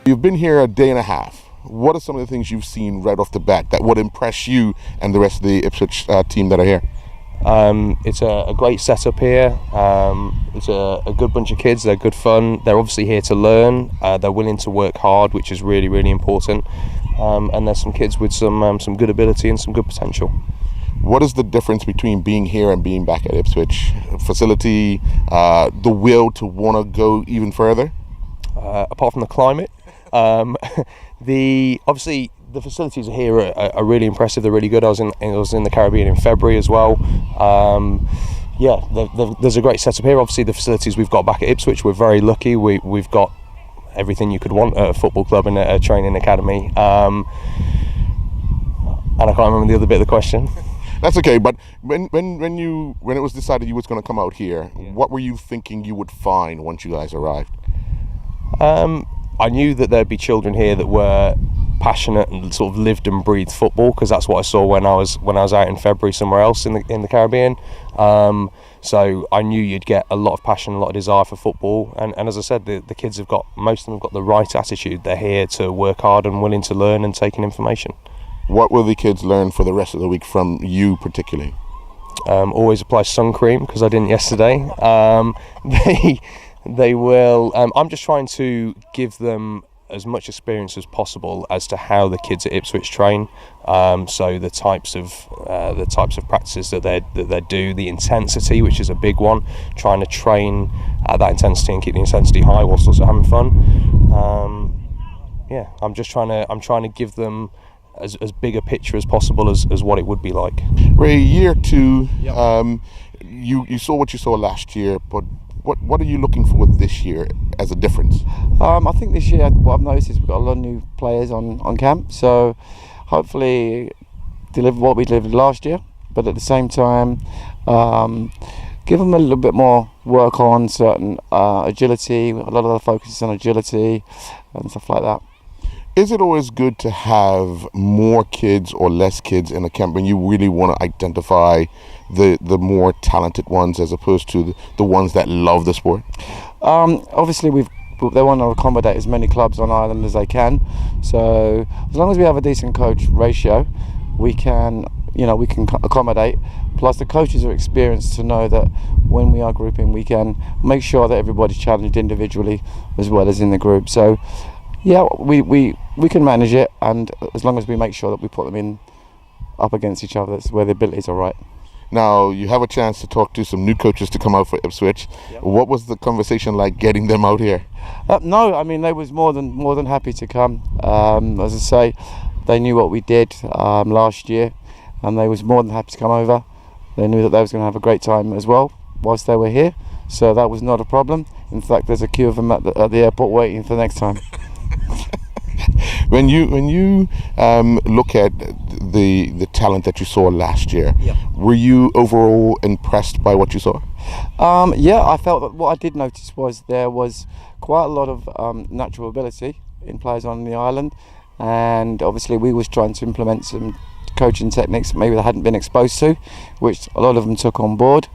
You've been here a day and a half. What are some of the things you've seen right off the bat that would impress you and the rest of the Ipswich team that are here? It's a great setup here. It's a good bunch of kids. They're good fun. They're obviously here to learn. They're willing to work hard, which is really, really important. And there's some kids with some good ability and some good potential. What is the difference between being here and being back at Ipswich? Facility, the will to want to go even further? Apart from the climate, obviously the facilities here are really impressive. They're really good. I was in the Caribbean in February as well. There's a great setup here. Obviously the facilities we've got back at Ipswich, we're very lucky. We've got everything you could want at a football club and a training academy. And I can't remember the other bit of the question. That's okay, but when it was decided you was going to come out here, what were you thinking you would find once you guys arrived? I knew that there'd be children here that were passionate and sort of lived and breathed football, because that's what I saw when I was out in February somewhere else in the Caribbean. So I knew you'd get a lot of passion, a lot of desire for football, and as I said, the kids most of them have got the right attitude. They're here to work hard and willing to learn and take in information. What will the kids learn for the rest of the week from you particularly? Always apply sun cream, because I didn't yesterday. They will. I'm just trying to give them as much experience as possible as to how the kids at Ipswich train. So the types of practices that they do, the intensity, which is a big one. Trying to train at that intensity and keep the intensity high whilst also having fun. I'm trying to give them as big a picture as possible as what it would be like. Ray, year two, Yep. You saw what you saw last year, but what are you looking for this year as a difference? I think this year what I've noticed is we've got a lot of new players on camp, so hopefully deliver what we delivered last year, but at the same time give them a little bit more work on certain agility. A lot of the focus is on agility and stuff like that. Is it always good to have more kids or less kids in a camp when you really want to identify the more talented ones as opposed to the ones that love the sport? Obviously they want to accommodate as many clubs on Ireland as they can, so as long as we have a decent coach ratio, we can accommodate. Plus the coaches are experienced to know that when we are grouping, we can make sure that everybody's challenged individually as well as in the group. So yeah, we can manage it, and as long as we make sure that we put them in up against each other, that's where the abilities are right. Now you have a chance to talk to some new coaches to come out for Ipswich. Yep. What was the conversation like getting them out here? No, I mean they was more than happy to come. As I say, they knew what we did last year, and they was more than happy to come over. They knew that they was going to have a great time as well whilst they were here, so that was not a problem. In fact, there's a queue of them at the airport waiting for the next time. When you look at the talent that you saw last year, Yep. Were you overall impressed by what you saw? I felt that what I did notice was there was quite a lot of natural ability in players on the island, and obviously we was trying to implement some coaching techniques that maybe they hadn't been exposed to, which a lot of them took on board.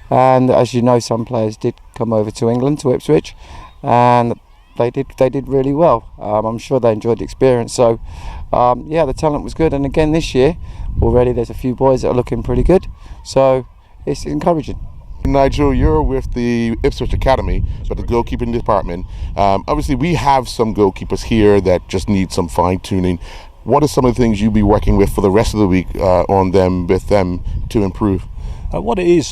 And as you know, some players did come over to England, to Ipswich, and they did really well. I'm sure they enjoyed the experience. So the talent was good, and again this year already there's a few boys that are looking pretty good, so it's encouraging. Nigel, you're with the Ipswich Academy, but the goalkeeping department. Obviously we have some goalkeepers here that just need some fine-tuning. What are some of the things you'll be working with for the rest of the week with them to improve? What it is,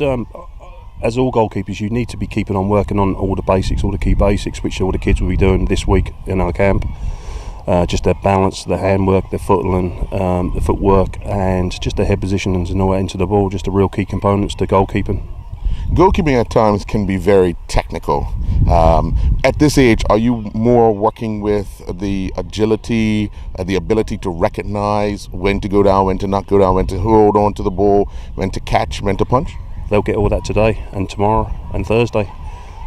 as all goalkeepers, you need to be keeping on working on all the basics, all the key basics, which all the kids will be doing this week in our camp. Just their balance, their handwork, their footland, the footwork, and just their head positionings and all that into the ball, just the real key components to goalkeeping. Goalkeeping at times can be very technical. At this age, are you more working with the agility, the ability to recognize when to go down, when to not go down, when to hold on to the ball, when to catch, when to punch? They'll get all that today and tomorrow and Thursday.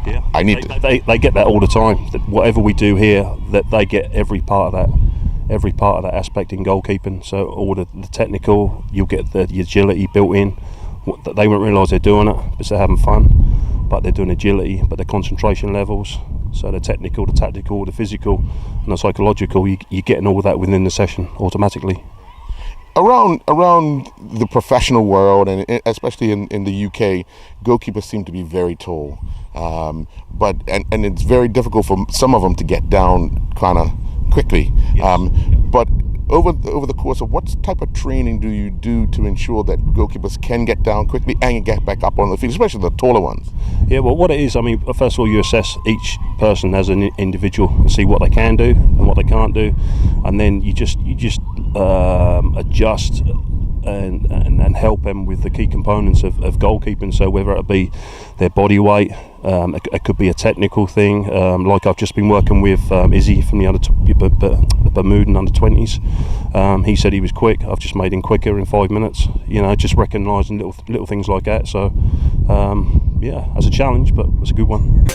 Yeah, they get that all the time. That whatever we do here, that they get every part of that aspect in goalkeeping. So all the technical, you'll get the agility built in. They won't realise they're doing it, but they're having fun. But they're doing agility, but their concentration levels, So the technical, the tactical, the physical, and the psychological, you're getting all of that within the session automatically. Around the professional world, and especially in the UK, goalkeepers seem to be very tall, but it's very difficult for some of them to get down kind of quickly. Yes. But over the course of what type of training do you do to ensure that goalkeepers can get down quickly and get back up on the field, especially the taller ones? Yeah, well, what it is, I mean, first of all, you assess each person as an individual and see what they can do and what they can't do, and then you just adjust and help them with the key components of goalkeeping. So whether it be their body weight, it could be a technical thing, like I've just been working with Izzy from the Bermuda under 20s. He said he was quick. I've just made him quicker in 5 minutes, just recognising little things like that. So yeah, that's a challenge, but it's a good one.